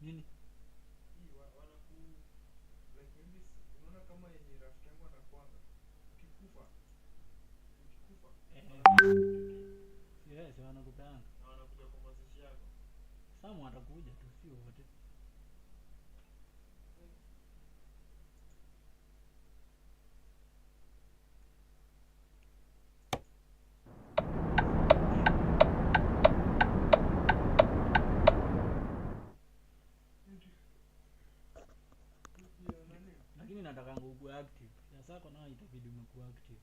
Nini? Yes, wanakupanga. Samu atakuja tu, sio wote. Lakini nataka nguvu active. Sasa kwa nini itabidi umekuwa active?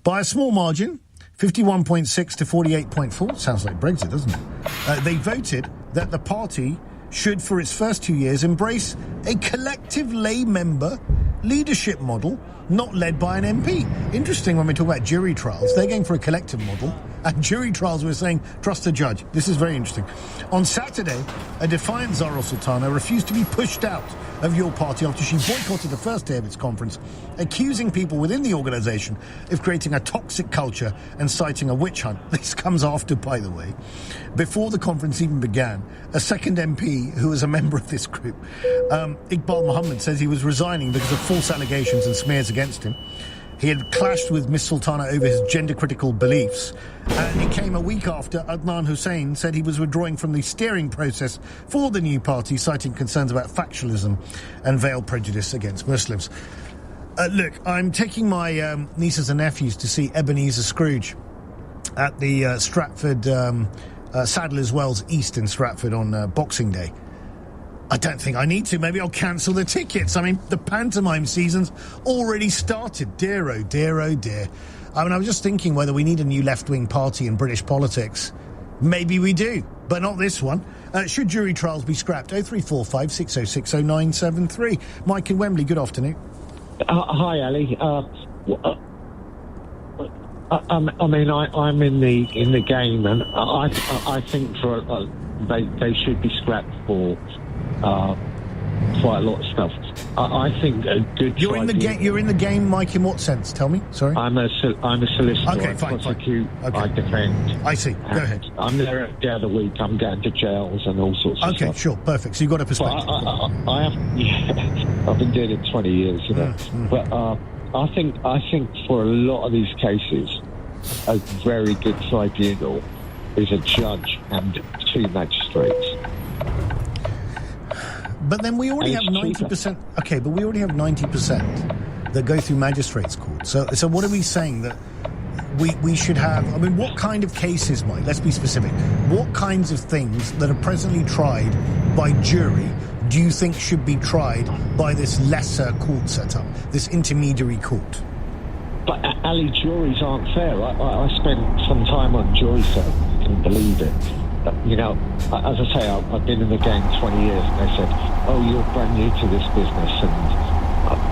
By a small margin, 51.6 to 48.4. Sounds like Brexit, doesn't it? They voted that the party should, for its first 2 years, embrace a collective lay member leadership model, not led by an MP. Interesting when we talk about jury trials. They're going for a collective model. And jury trials, we're saying, trust the judge. This is very interesting. On Saturday, a defiant Zara Sultana refused to be pushed out of your party after she boycotted the first day of its conference, accusing people within the organisation of creating a toxic culture and citing a witch hunt. This comes after, by the way, before the conference even began, a second MP who was a member of this group, Iqbal Muhammad, says he was resigning because of false allegations and smears against him. He had clashed with Miss Sultana over his gender-critical beliefs. And it came a week after Adnan Hussein said he was withdrawing from the steering process for the new party, citing concerns about factionalism and veiled prejudice against Muslims. Look, I'm taking my nieces and nephews to see Ebenezer Scrooge at the Stratford, Sadler's Wells East in Stratford on Boxing Day. I don't think I need to. Maybe I'll cancel the tickets. I mean, the pantomime season's already started. Dear, oh dear, oh dear. I mean, I was just thinking whether we need a new left-wing party in British politics. Maybe we do, but not this one. Should jury trials be scrapped? 0345 6060 973. Mike in Wembley, good afternoon. Hi, Ali. I mean, I'm in the game, and I think they should be scrapped for quite a lot of stuff. I think a good. You're in the game, Mike. In what sense? Tell me. Sorry. I'm a solicitor. Okay, I fine. Okay. I defend. I see. Go ahead. I'm there every other week. I'm going to jails and all sorts of stuff. Okay, sure, perfect. So you've got a perspective. I have. Yeah, I've been doing it 20 years, you know. But I think for a lot of these cases, a very good tribunal is a judge and two magistrates. But then we already have 90%. Okay, but we already have 90% that go through magistrates' court. So what are we saying that we should have? I mean, what kind of cases, Mike? Let's be specific. What kinds of things that are presently tried by jury do you think should be tried by this lesser court setup, this intermediary court? But Ali, juries aren't fair. I spent some time on jury service. I couldn't believe it. You know, as I say, I've been in the game 20 years, and they said, "Oh, you're brand new to this business," and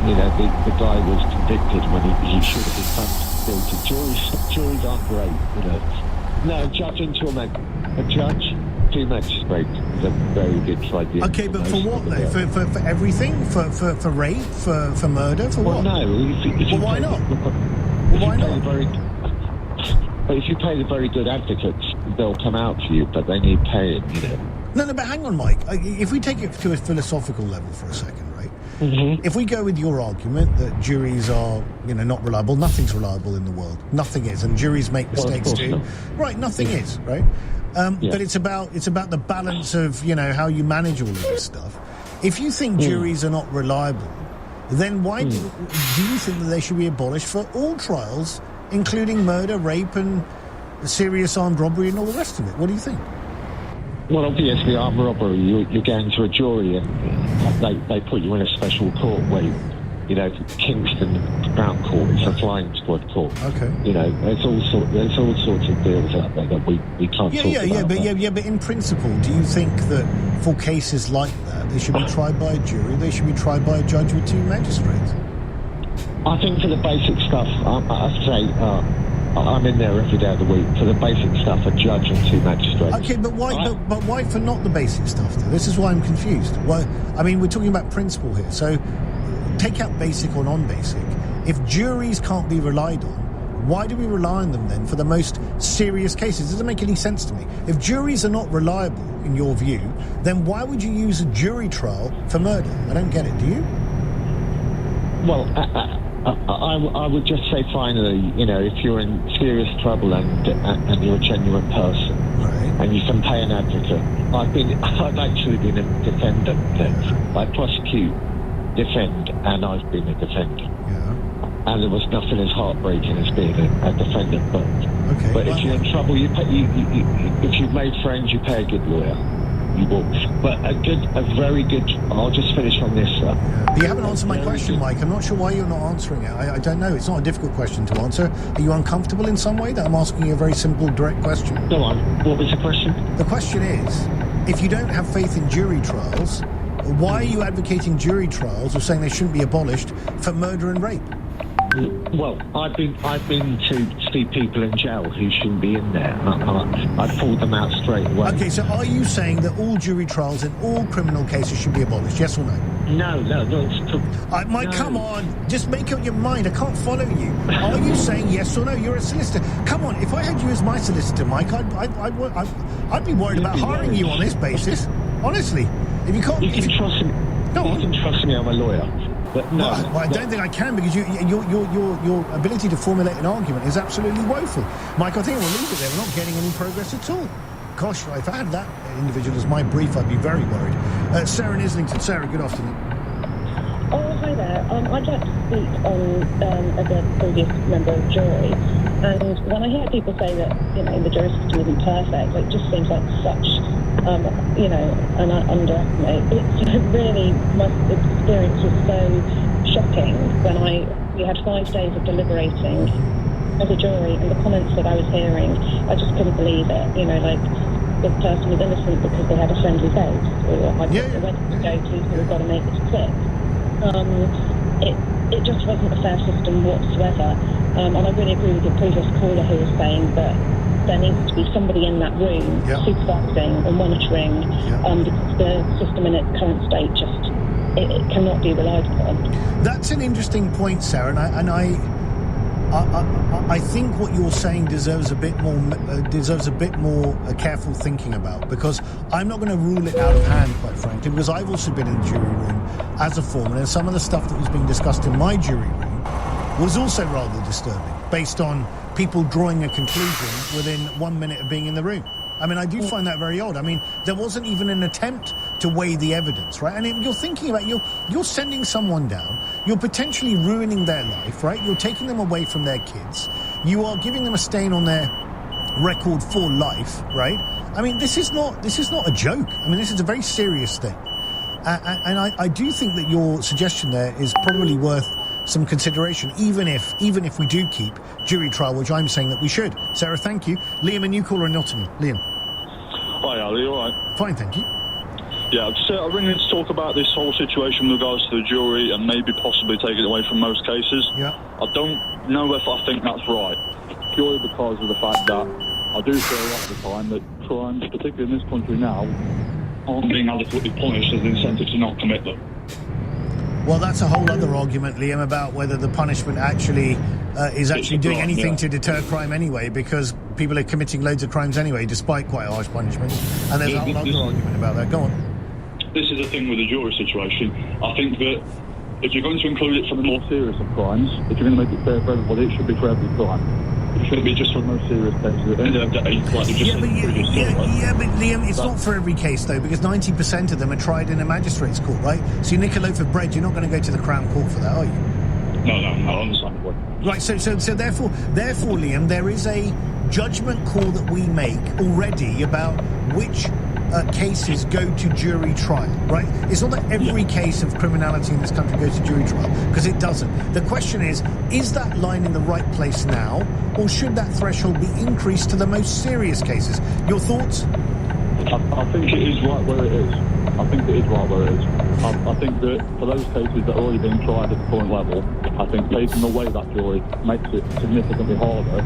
you know, the guy was convicted when he should have been found guilty. Juries aren't great, you know. No, a judge and two magistrates is a very good tribunal. Okay, but for what though? For everything? For rape? For murder? For what? Well, no. Why not? Why not? But if you pay the very good advocates, they'll come out for you, but they need paying, you know. No, but hang on, Mike. If we take it to a philosophical level for a second, right? Mm-hmm. If we go with your argument that juries are, you know, not reliable, nothing's reliable in the world. Nothing is, and juries make mistakes too. Right, nothing is, right? But it's about the balance of, you know, how you manage all of this stuff. If you think juries are not reliable, then why do you think that they should be abolished for all trials, including murder, rape, and serious armed robbery and all the rest of it? What do you think? Well, obviously, armed robbery, you're going to a jury and they put you in a special court where, you know, Kingston Crown Court, it's a flying squad court. Okay. You know, there's all sorts of deals out there that we can't talk about. But in principle, do you think that for cases like that, they should be tried by a jury, they should be tried by a judge with two magistrates? I think for the basic stuff, I say I'm in there every day of the week. For the basic stuff, a judge and two magistrates. Okay, but why? But why for not the basic stuff? Though? This is why I'm confused. Why? I mean, we're talking about principle here. So take out basic or non-basic. If juries can't be relied on, why do we rely on them then for the most serious cases? It doesn't make any sense to me. If juries are not reliable, in your view, then why would you use a jury trial for murder? I don't get it, do you? Well, I would just say finally, if you're in serious trouble and you're a genuine person, Right. and you can pay an advocate. I've actually been a defendant. I prosecute, defend, and I've been a defendant. Yeah. And there was nothing as heartbreaking as being a defendant. Okay. But if you're in trouble, if you've made friends, you pay a good lawyer. You will. But a very good. I'll just finish on this. You haven't answered my question, Mike. I'm not sure why you're not answering it. I don't know. It's not a difficult question to answer. Are you uncomfortable in some way that I'm asking you a very simple, direct question? Go on. What was the question? The question is, if you don't have faith in jury trials, why are you advocating jury trials or saying they shouldn't be abolished for murder and rape? Well, I've been to see people in jail who shouldn't be in there. I pulled them out straight away. Okay, so are you saying that all jury trials in all criminal cases should be abolished? Yes or no? No. Mike, no. come on. Just make up your mind. I can't follow you. Are you saying yes or no? You're a solicitor. Come on. If I had you as my solicitor, Mike, I'd be worried about hiring you on this basis. Honestly. If you can't... You can trust me. You can trust me, I'm a lawyer. But no. Well, I don't think I can, because your ability to formulate an argument is absolutely woeful. Mike, I think we'll leave it there. We're not getting any progress at all. Gosh, if I had that individual as my brief, I'd be very worried. Sarah in Islington. Sarah, good afternoon. Oh, hi there. I'd like to speak on as a previous member of jury. And when I hear people say that, the jury system isn't perfect, it just seems like such, an underestimate. It's really, my experience was so shocking when we had 5 days of deliberating as a jury, and the comments that I was hearing, I just couldn't believe it. The person was innocent because they had a friendly face, or I the wedding to go to, so we've got to make this quick. It just wasn't a fair system whatsoever. And I really agree with your previous caller who was saying that there needs to be somebody in that room supervising or monitoring, because the system in its current state just it cannot be relied upon. That's an interesting point, Sarah, and I think what you're saying deserves a bit more careful thinking about, because I'm not going to rule it out of hand, quite frankly, because I've also been in the jury room as a foreman, and some of the stuff that was being discussed in my jury room was also rather disturbing, based on people drawing a conclusion within 1 minute of being in the room. I mean, I do find that very odd. I mean, there wasn't even an attempt to weigh the evidence, right? And you're thinking about, you're sending someone down, you're potentially ruining their life, right? You're taking them away from their kids, you are giving them a stain on their record for life, right? I mean, this is not a joke. I mean, this is a very serious thing. And I do think that your suggestion there is probably worth some consideration, even if we do keep jury trial, which I'm saying that we should. Sarah, thank you. Liam, a new caller in Nottingham. Liam. Hi, Ali, you all right? Fine, thank you. Yeah, I'm ringing to talk about this whole situation with regards to the jury and maybe possibly take it away from most cases. Yeah. I don't know if I think that's right, purely because of the fact that I do feel a lot of the time that crimes, particularly in this country now, aren't being adequately punished as an incentive to not commit them. Well, that's a whole other argument, Liam, about whether the punishment actually is actually doing anything to deter crime anyway, because people are committing loads of crimes anyway, despite quite harsh punishments. And there's a whole other argument about that. Go on. This is the thing with the jury situation. I think that if you're going to include it for the more serious of crimes, if you're going to make it fair for everybody, it should be for every crime. It shouldn't be just for the most serious cases. At the end of the day, like you just said, but Liam, it's not for every case, though, because 90% of them are tried in a magistrate's court, right? So you nick a loaf of bread, you're not going to go to the Crown Court for that, are you? No, understandably. Right, so therefore, Liam, there is a judgment call that we make already about which cases go to jury trial, right? It's not that every case of criminality in this country goes to jury trial, because it doesn't. The question is that line in the right place now, or should that threshold be increased to the most serious cases? Your thoughts? I think it is right where it is. I think that for those cases that are already being tried at the current level, I think taking away that jury makes it significantly harder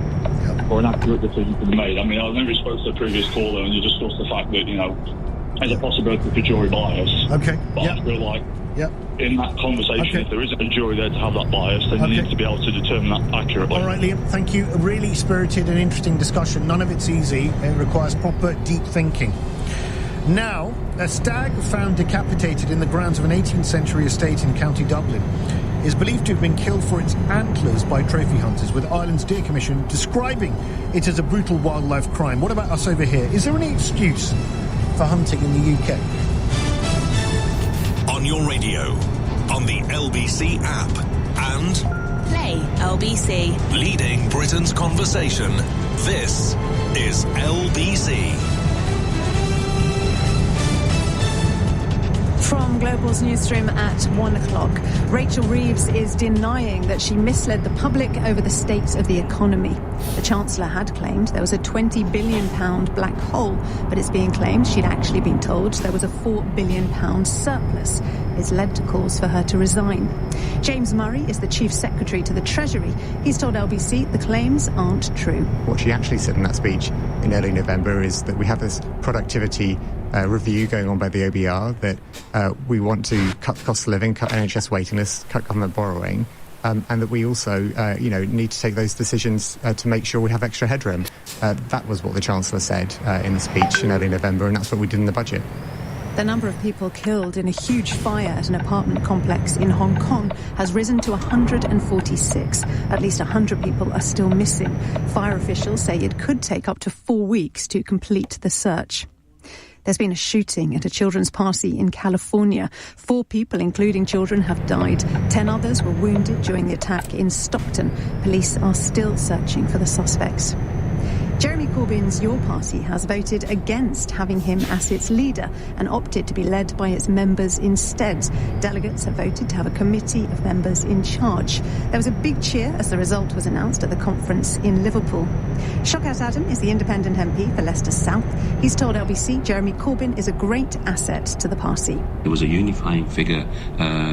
for an accurate decision to be made. I mean, I remember you spoke to the previous caller and you discussed the fact that, there's a possibility for jury bias. Okay. But I feel like in that conversation, Okay. if there isn't a jury there to have that bias, then Okay. you need to be able to determine that accurately. All right, Liam, thank you. A really spirited and interesting discussion. None of it's easy. It requires proper, deep thinking. Now, a stag found decapitated in the grounds of an 18th century estate in County Dublin is believed to have been killed for its antlers by trophy hunters, with Ireland's Deer Commission describing it as a brutal wildlife crime. What about us over here? Is there any excuse for hunting in the UK? On your radio, on the LBC app, and Play LBC. leading Britain's conversation. This is LBC. From Global's newsroom at 1 o'clock, Rachel Reeves is denying that she misled the public over the state of the economy. The Chancellor had claimed there was a £20 billion black hole, but it's being claimed she'd actually been told there was a £4 billion surplus. It's led to calls for her to resign. James Murray is the Chief Secretary to the Treasury. He's told LBC the claims aren't true. What she actually said in that speech in early November is that we have this productivity review going on by the OBR, that we want to cut the cost of living, cut NHS waiting lists, cut government borrowing, and that we also, need to take those decisions to make sure we have extra headroom. That was what the Chancellor said in the speech in early November, and that's what we did in the budget. The number of people killed in a huge fire at an apartment complex in Hong Kong has risen to 146. At least 100 people are still missing. Fire officials say it could take up to 4 weeks to complete the search. There's been a shooting at a children's party in California. 4 people, including children, have died. 10 others were wounded during the attack in Stockton. Police are still searching for the suspects. Jeremy Corbyn's Your Party has voted against having him as its leader and opted to be led by its members instead. Delegates have voted to have a committee of members in charge. There was a big cheer as the result was announced at the conference in Liverpool. Shaukat Adam is the independent MP for Leicester South. He's told LBC Jeremy Corbyn is a great asset to the party. He was a unifying figure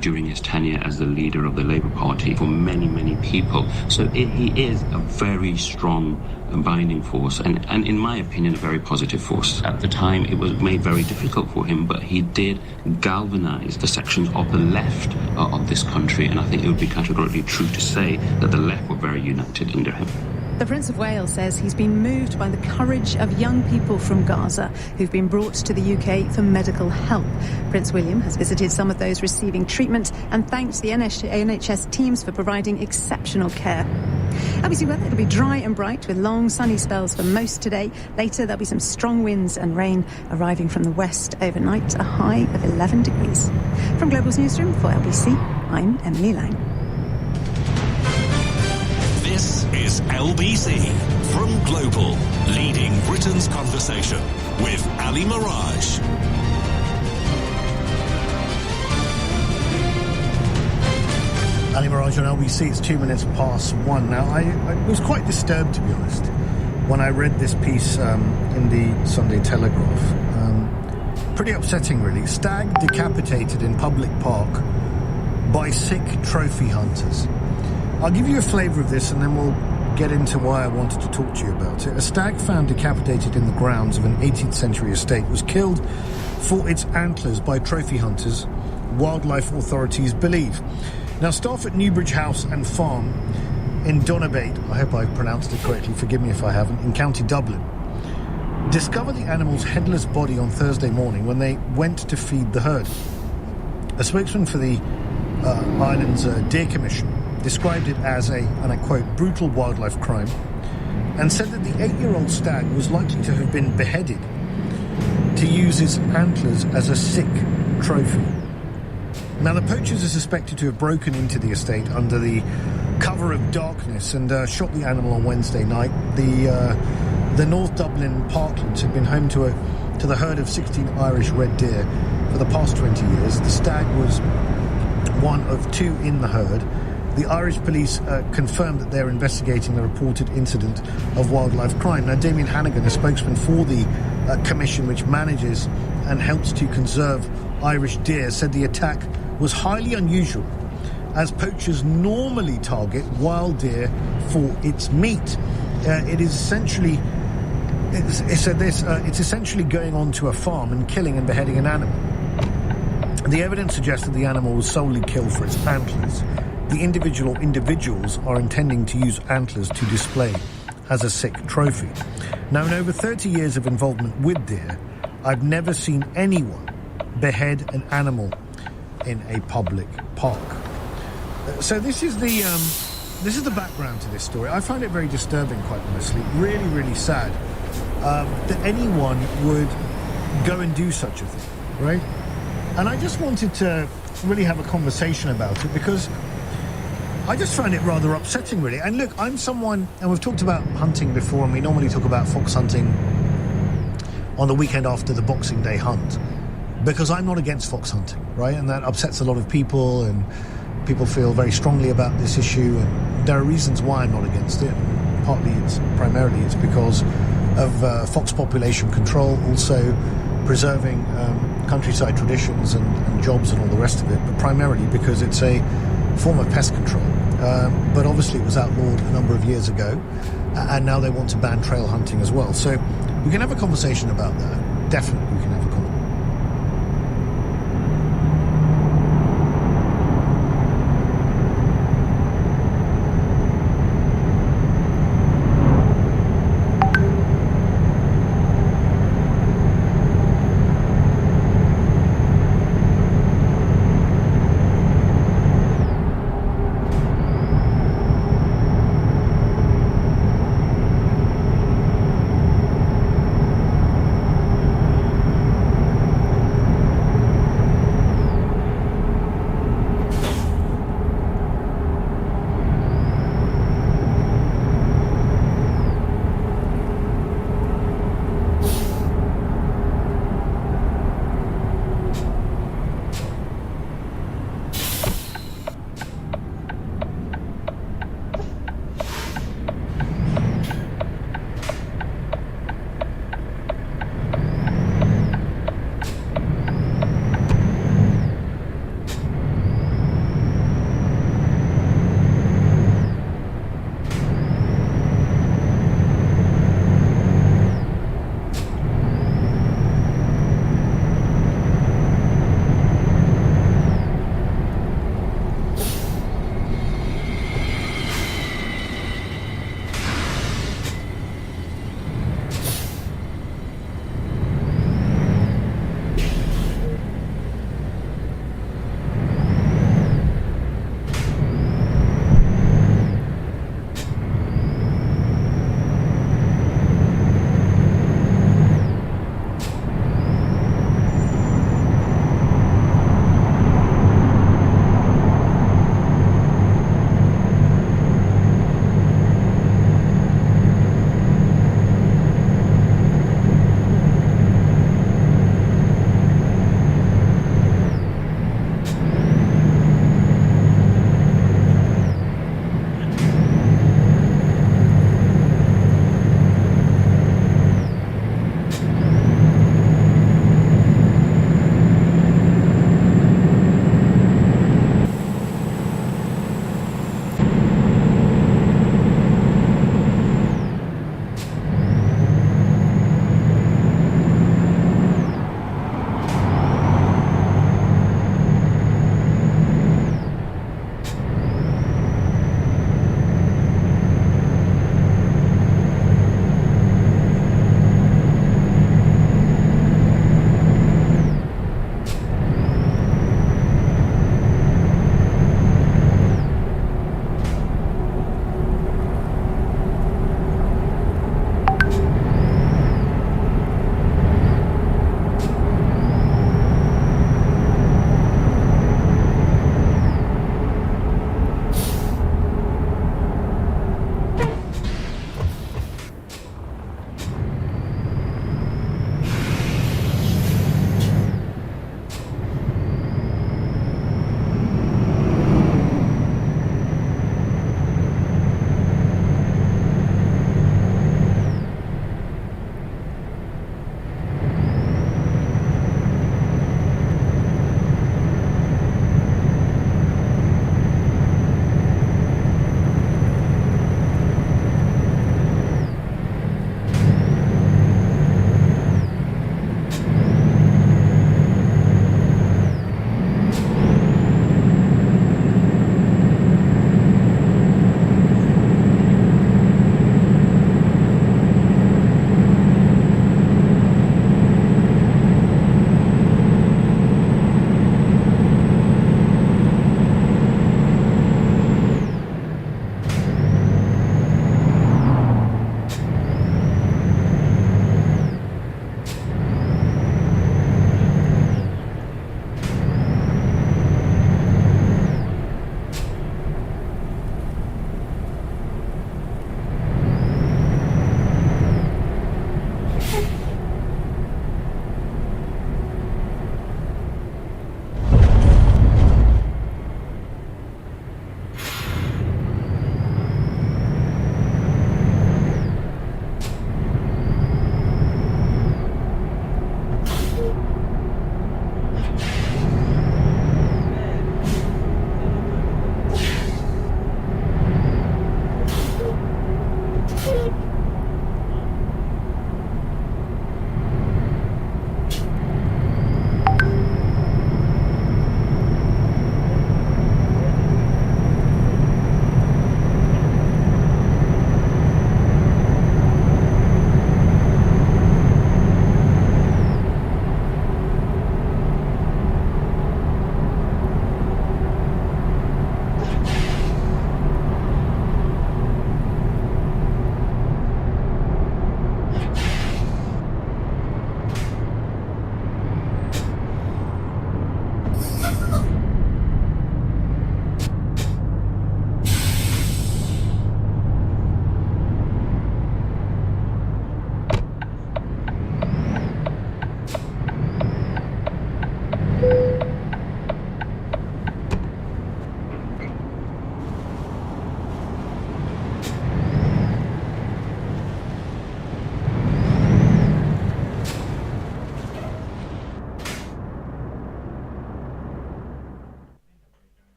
during his tenure as the leader of the Labour Party for many, many people. So he is a very strong binding force and in my opinion a very positive force. At the time it was made very difficult for him, but he did galvanise the sections of the left of this country, and I think it would be categorically true to say that the left were very united under him. The Prince of Wales says he's been moved by the courage of young people from Gaza who've been brought to the UK for medical help. Prince William has visited some of those receiving treatment and thanked the NHS teams for providing exceptional care. LBC weather, it'll be dry and bright with long sunny spells for most today. Later there'll be some strong winds and rain arriving from the west overnight, a high of 11 degrees. From Global's newsroom for LBC, I'm Emily Lang. This is LBC from Global, leading Britain's conversation with Ali Mirage. Ali Mirage on LBC, it's 2 minutes past 1. Now, I was quite disturbed, to be honest, when I read this piece in the Sunday Telegraph. Pretty upsetting, really. Stag decapitated in public park by sick trophy hunters. I'll give you a flavour of this and then we'll get into why I wanted to talk to you about it. A stag found decapitated in the grounds of an 18th century estate was killed for its antlers by trophy hunters, wildlife authorities believe. Now, staff at Newbridge House and Farm in Donabate, I hope I've pronounced it correctly, forgive me if I haven't, in County Dublin, discovered the animal's headless body on Thursday morning when they went to feed the herd. A spokesman for the Ireland's Deer Commission described it as a, and I quote, brutal wildlife crime, and said that the 8-year-old stag was likely to have been beheaded to use its antlers as a sick trophy. Now, the poachers are suspected to have broken into the estate under the cover of darkness and shot the animal on Wednesday night. The North Dublin parklands had been home to the herd of 16 Irish red deer for the past 20 years. The stag was one of 2 in the herd. The Irish police confirmed that they're investigating the reported incident of wildlife crime. Now, Damien Hannigan, a spokesman for the commission which manages and helps to conserve Irish deer, said the attack was highly unusual, as poachers normally target wild deer for its meat. It's essentially going onto a farm and killing and beheading an animal. The evidence suggests that the animal was solely killed for its antlers. The individuals are intending to use antlers to display as a sick trophy. Now, in over 30 years of involvement with deer, I've never seen anyone behead an animal in a public park. So this is the background to this story. I find it very disturbing, quite honestly. Really, really sad that anyone would go and do such a thing, right? And I just wanted to really have a conversation about it because I just find it rather upsetting, really. And look, I'm someone, and we've talked about hunting before, and we normally talk about fox hunting on the weekend after the Boxing Day hunt, because I'm not against fox hunting, right? And that upsets a lot of people, and people feel very strongly about this issue, and there are reasons why I'm not against it. Primarily it's because of fox population control, also preserving countryside traditions and jobs and all the rest of it, but primarily because it's a form of pest control. But obviously it was outlawed a number of years ago, and now they want to ban trail hunting as well. So we can have a conversation about that. Definitely we can have a conversation.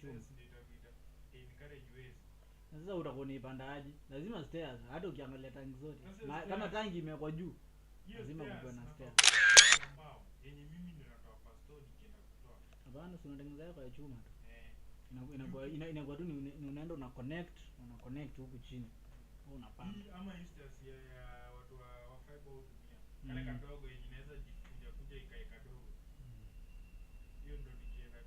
chuma. Sasa utakuwa unaipandaje? Lazima stairs. Hata ukiangalia tangi zote. Kama tangi imewekwa juu, lazima kuwe na stairs. Yenye mimi ndio natoa pastoni kienda kutoa. Hapana, si unatengeneza yako ya chuma tu. Inakuwa tu unaenda una connect huku chini. Au unapanda. Ama instance ya watu wa fiber hutumia. Kale kadogo yenye inaweza kuja ikae kadogo. Hiyo ndio nikienda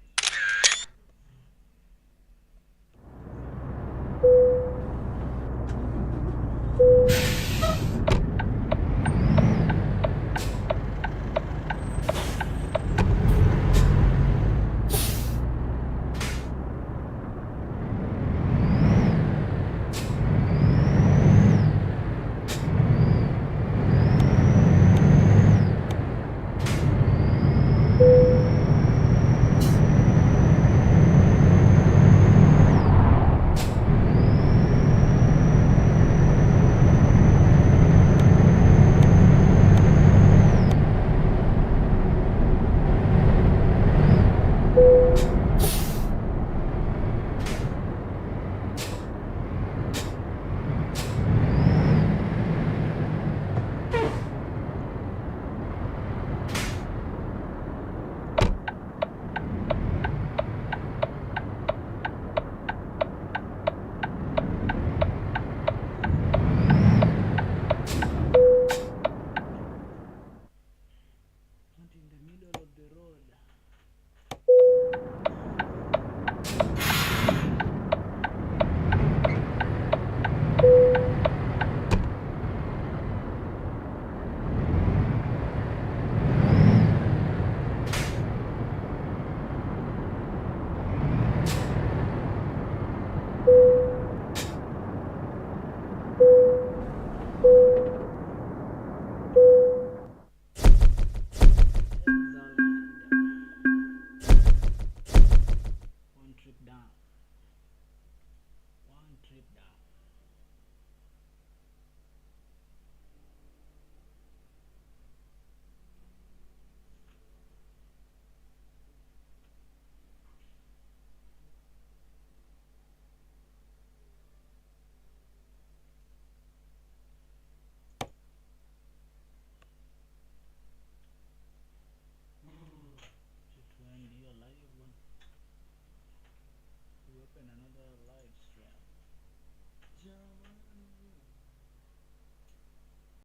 open another live stream.